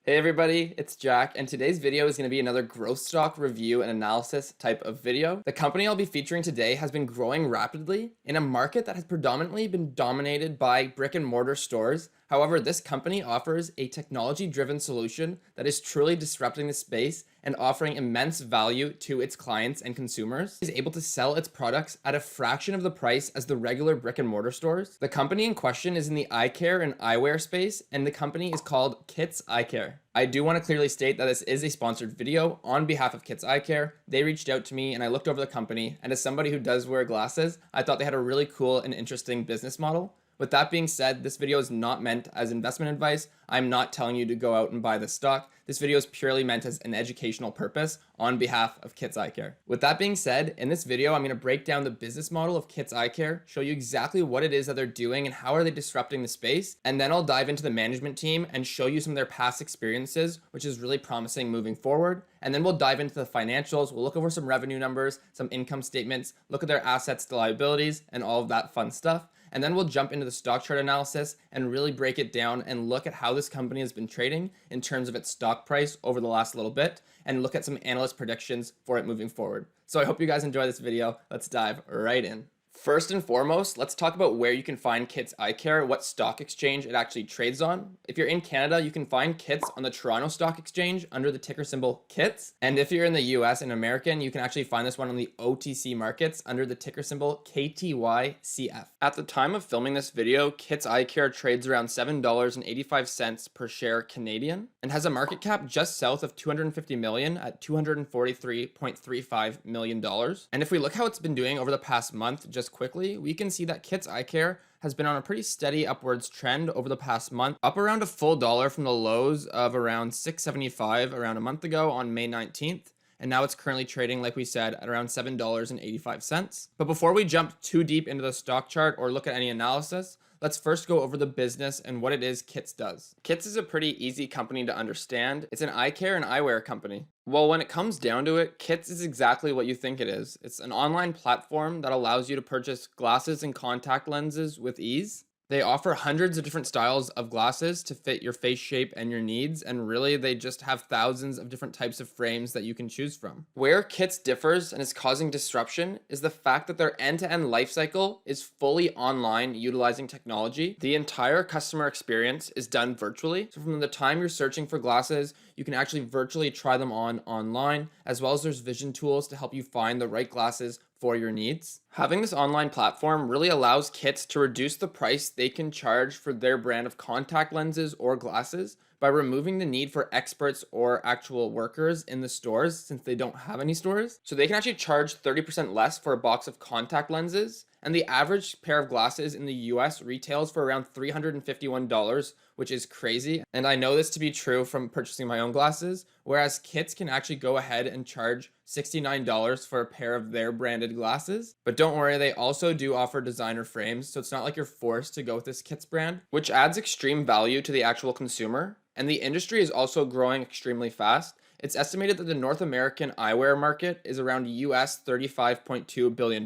Hey everybody, it's Jack, and today's video is going to be another growth stock review and analysis type of video. The company I'll be featuring today has been growing rapidly in a market that has predominantly been dominated by brick and mortar stores. However, this company offers a technology-driven solution that is truly disrupting the space and offering immense value to its clients and consumers. It is able to sell its products at a fraction of the price as the regular brick and mortar stores. The company in question is in the eye care and eyewear space, and the company is called Kits Eyecare. I do want to clearly state that this is a sponsored video on behalf of Kits Eyecare. They reached out to me and I looked over the company, and as somebody who does wear glasses, I thought they had a really cool and interesting business model. With that being said, this video is not meant as investment advice. I'm not telling you to go out and buy this stock. This video is purely meant as an educational purpose on behalf of Kits Eyecare. With that being said, in this video, I'm going to break down the business model of Kits Eyecare, show you exactly what it is that they're doing and how are they disrupting the space, and then I'll dive into the management team and show you some of their past experiences, which is really promising moving forward. And then we'll dive into the financials. We'll look over some revenue numbers, some income statements, look at their assets to liabilities, and all of that fun stuff. And then we'll jump into the stock chart analysis and really break it down and look at how this company has been trading in terms of its stock price over the last little bit, and look at some analyst predictions for it moving forward. So I hope you guys enjoy this video. Let's dive right in. First and foremost, let's talk about where you can find Kits Eyecare, what stock exchange it actually trades on. If you're in Canada, you can find Kits on the Toronto Stock Exchange under the ticker symbol KITS. And if you're in the US and American, you can actually find this one on the OTC markets under the ticker symbol KTYCF. At the time of filming this video, Kits Eyecare trades around $7.85 per share Canadian and has a market cap just south of $250 million at $243.35 million. And if we look how it's been doing over the past month, just quickly, we can see that Kits Eyecare has been on a pretty steady upwards trend over the past month, up around a full dollar from the lows of around $6.75 around a month ago on May 19th. And now it's currently trading, like we said, at around $7.85. But before we jump too deep into the stock chart or look at any analysis, let's first go over the business and what it is Kits does. Kits is a pretty easy company to understand. It's an eye care and eyewear company. Well, when it comes down to it, Kits is exactly what you think it is. It's an online platform that allows you to purchase glasses and contact lenses with ease. They offer hundreds of different styles of glasses to fit your face shape and your needs, and really they just have thousands of different types of frames that you can choose from. Where Kits differs and is causing disruption is the fact that their end-to-end life cycle is fully online utilizing technology. The entire customer experience is done virtually. So from the time you're searching for glasses, you can actually virtually try them on online, as well as there's vision tools to help you find the right glasses for your needs. Having this online platform really allows Kits to reduce the price they can charge for their brand of contact lenses or glasses by removing the need for experts or actual workers in the stores, since they don't have any stores. So they can actually charge 30% less for a box of contact lenses, and the average pair of glasses in the US retails for around $351, which is crazy. And I know this to be true from purchasing my own glasses, whereas Kits can actually go ahead and charge $69 for a pair of their branded glasses. But don't worry, they also do offer designer frames, so it's not like you're forced to go with this Kits brand, which adds extreme value to the actual consumer. And the industry is also growing extremely fast. It's estimated that the North American eyewear market is around US $35.2 billion,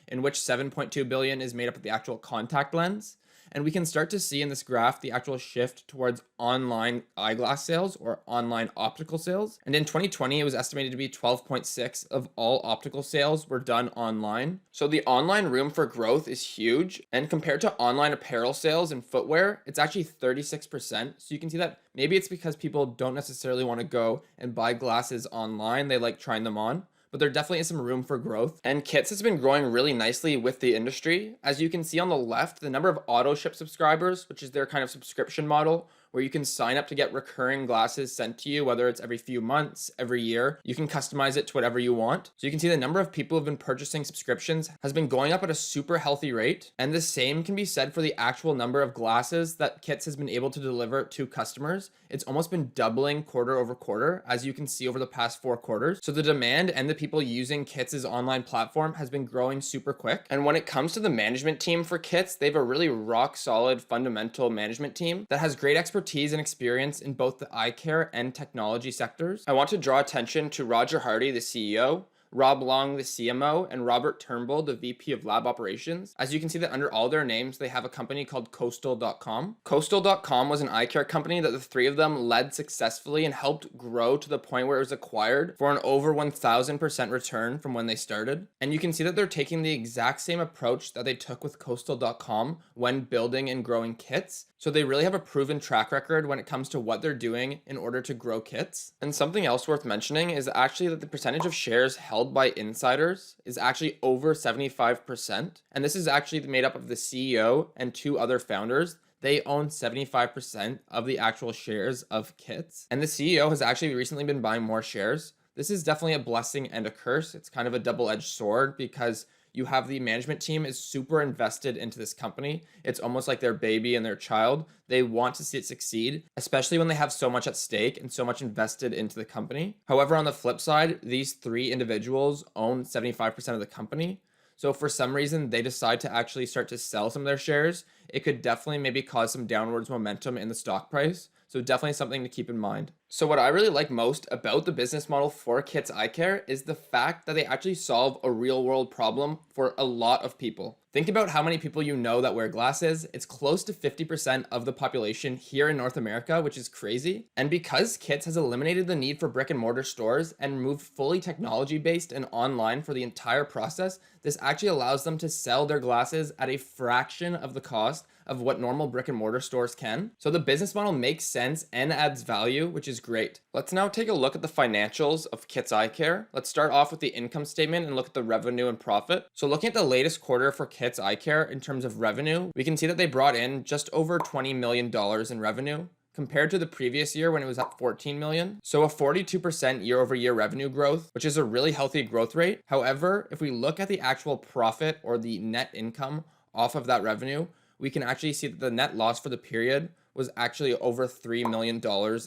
in which $7.2 billion is made up of the actual contact lens. And we can start to see in this graph the actual shift towards online eyeglass sales or online optical sales. And in 2020, it was estimated to be 12.6 of all optical sales were done online. So the online room for growth is huge. And compared to online apparel sales and footwear, it's actually 36%. So you can see that maybe it's because people don't necessarily want to go and buy glasses online. They like trying them on. But there definitely is some room for growth. And Kits has been growing really nicely with the industry. As you can see on the left, the number of auto ship subscribers, which is their kind of subscription model, where you can sign up to get recurring glasses sent to you, whether it's every few months, every year. You can customize it to whatever you want. So you can see the number of people who have been purchasing subscriptions has been going up at a super healthy rate. And the same can be said for the actual number of glasses that Kits has been able to deliver to customers. It's almost been doubling quarter over quarter, as you can see over the past 4 quarters. So the demand and the people using Kits' online platform has been growing super quick. And when it comes to the management team for Kits, they have a really rock solid fundamental management team that has great expertise and experience in both the eye care and technology sectors. I want to draw attention to Roger Hardy, the CEO, Rob Long, the CMO, and Robert Turnbull, the VP of Lab Operations. As you can see that under all their names, they have a company called Coastal.com. Coastal.com was an eye care company that the three of them led successfully and helped grow to the point where it was acquired for an over 1000% return from when they started. And you can see that they're taking the exact same approach that they took with Coastal.com when building and growing Kits. So they really have a proven track record when it comes to what they're doing in order to grow Kits. And something else worth mentioning is actually that the percentage of shares held by insiders is actually over 75%. And this is actually made up of the CEO and two other founders. They own 75% of the actual shares of Kits. And the CEO has actually recently been buying more shares. This is definitely a blessing and a curse. It's kind of a double-edged sword because you have the management team is super invested into this company. It's almost like their baby and their child. They want to see it succeed, especially when they have so much at stake and so much invested into the company. However, on the flip side, these three individuals own 75% of the company. So if for some reason they decide to actually start to sell some of their shares, it could definitely maybe cause some downwards momentum in the stock price. So definitely something to keep in mind. So what I really like most about the business model for Kits Eyecare is the fact that they actually solve a real world problem for a lot of people. Think about how many people you know that wear glasses. It's close to 50% of the population here in North America, which is crazy. And because Kits has eliminated the need for brick and mortar stores and moved fully technology based and online for the entire process, this actually allows them to sell their glasses at a fraction of the cost of what normal brick and mortar stores can. So the business model makes sense and adds value, which is great. Let's now take a look at the financials of Kits Eyecare. Let's start off with the income statement and look at the revenue and profit. So looking at the latest quarter for Kits Eyecare in terms of revenue, we can see that they brought in just over $20 million in revenue compared to the previous year when it was at 14 million. So a 42% year over year revenue growth, which is a really healthy growth rate. However, if we look at the actual profit or the net income off of that revenue, we can actually see that the net loss for the period was actually over $3 million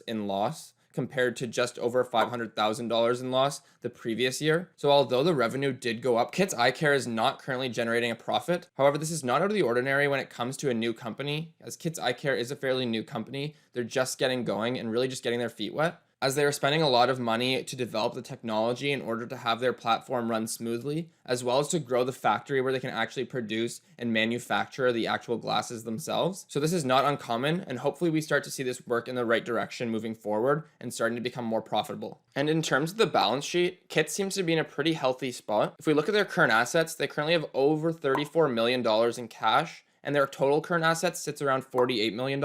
in loss compared to just over $500,000 in loss the previous year. So although the revenue did go up, Kits Eyecare is not currently generating a profit. However, this is not out of the ordinary when it comes to a new company, as Kits Eyecare is a fairly new company. They're just getting going and really just getting their feet wet, as they are spending a lot of money to develop the technology in order to have their platform run smoothly, as well as to grow the factory where they can actually produce and manufacture the actual glasses themselves. So this is not uncommon, and hopefully we start to see this work in the right direction moving forward and starting to become more profitable. And in terms of the balance sheet, Kits seems to be in a pretty healthy spot. If we look at their current assets, they currently have over $34 million in cash, and their total current assets sits around $48 million,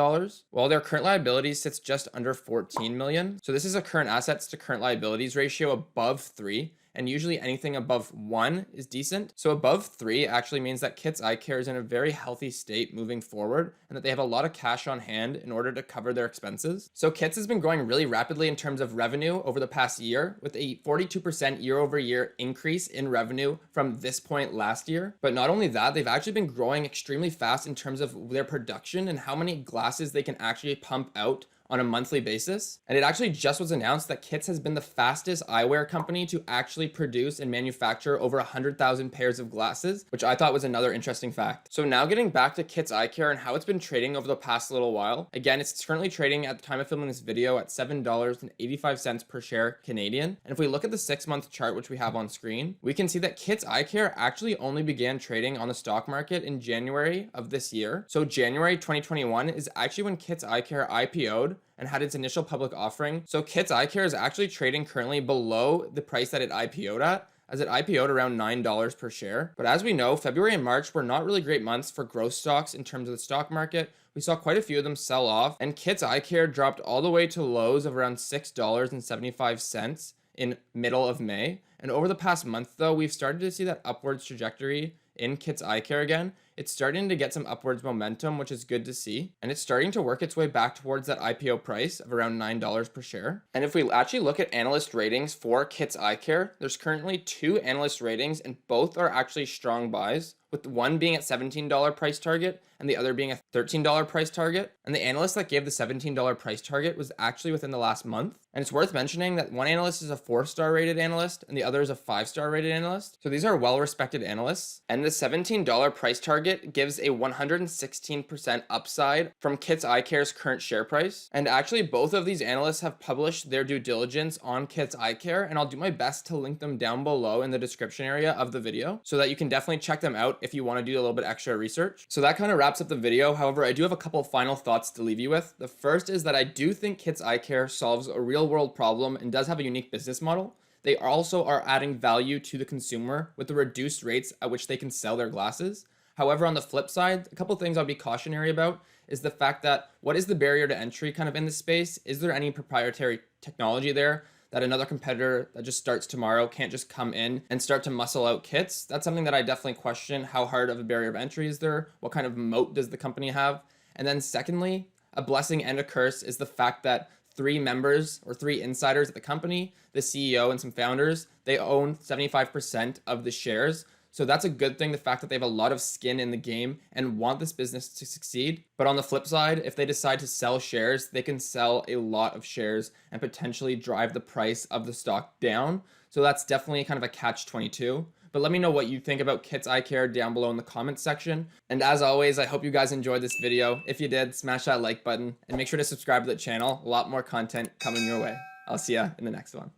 while their current liabilities sits just under $14 million. So this is a current assets to current liabilities ratio above 3, and usually anything above 1 is decent. So above 3 actually means that Kits Eyecare is in a very healthy state moving forward, and that they have a lot of cash on hand in order to cover their expenses. So Kits has been growing really rapidly in terms of revenue over the past year, with a 42% year over year increase in revenue from this point last year. But not only that, they've actually been growing extremely fast in terms of their production and how many glasses they can actually pump out on a monthly basis. And it actually just was announced that Kits has been the fastest eyewear company to actually produce and manufacture over 100,000 pairs of glasses, which I thought was another interesting fact. So now getting back to Kits Eyecare and how it's been trading over the past little while. Again, it's currently trading at the time of filming this video at $7.85 per share Canadian. And if we look at the 6-month chart, which we have on screen, we can see that Kits Eyecare actually only began trading on the stock market in January of this year. So January 2021 is actually when Kits Eyecare IPO'd and had its initial public offering. So Kits Eyecare is actually trading currently below the price that it IPO'd at, as it IPO'd around $9 per share. But as we know, February and March were not really great months for growth stocks in terms of the stock market. We saw quite a few of them sell off, and Kits Eyecare dropped all the way to lows of around $6.75 in middle of May. And over the past month though, we've started to see that upwards trajectory in Kits Eyecare again. It's starting to get some upwards momentum, which is good to see. And it's starting to work its way back towards that IPO price of around $9 per share. And if we actually look at analyst ratings for Kits Eyecare, there's currently 2 analyst ratings, and both are actually strong buys. with one being at $17 price target and the other being a $13 price target. And the analyst that gave the $17 price target was actually within the last month. And it's worth mentioning that one analyst is a 4-star rated analyst and the other is a 5-star rated analyst. So these are well-respected analysts. And the $17 price target gives a 116% upside from Kits Eyecare's current share price. And actually both of these analysts have published their due diligence on Kits Eyecare, and I'll do my best to link them down below in the description area of the video so that you can definitely check them out if you want to do a little bit extra research. So that kind of wraps up the video. However, I do have a couple of final thoughts to leave you with. The first is that I do think Kits Eyecare solves a real world problem and does have a unique business model. They also are adding value to the consumer with the reduced rates at which they can sell their glasses. However, on the flip side, a couple of things I'll be cautionary about is the fact that what is the barrier to entry kind of in this space? Is there any proprietary technology there that another competitor that just starts tomorrow can't just come in and start to muscle out Kits? That's something that I definitely question. How hard of a barrier of entry is there? What kind of moat does the company have? And then secondly, a blessing and a curse is the fact that 3 members or 3 insiders at the company, the CEO and some founders, they own 75% of the shares. So that's a good thing, the fact that they have a lot of skin in the game and want this business to succeed. But on the flip side, if they decide to sell shares, they can sell a lot of shares and potentially drive the price of the stock down. So that's definitely kind of a catch-22. But let me know what you think about Kits Eyecare down below in the comments section. And as always, I hope you guys enjoyed this video. If you did, smash that like button and make sure to subscribe to the channel. A lot more content coming your way. I'll see ya in the next one.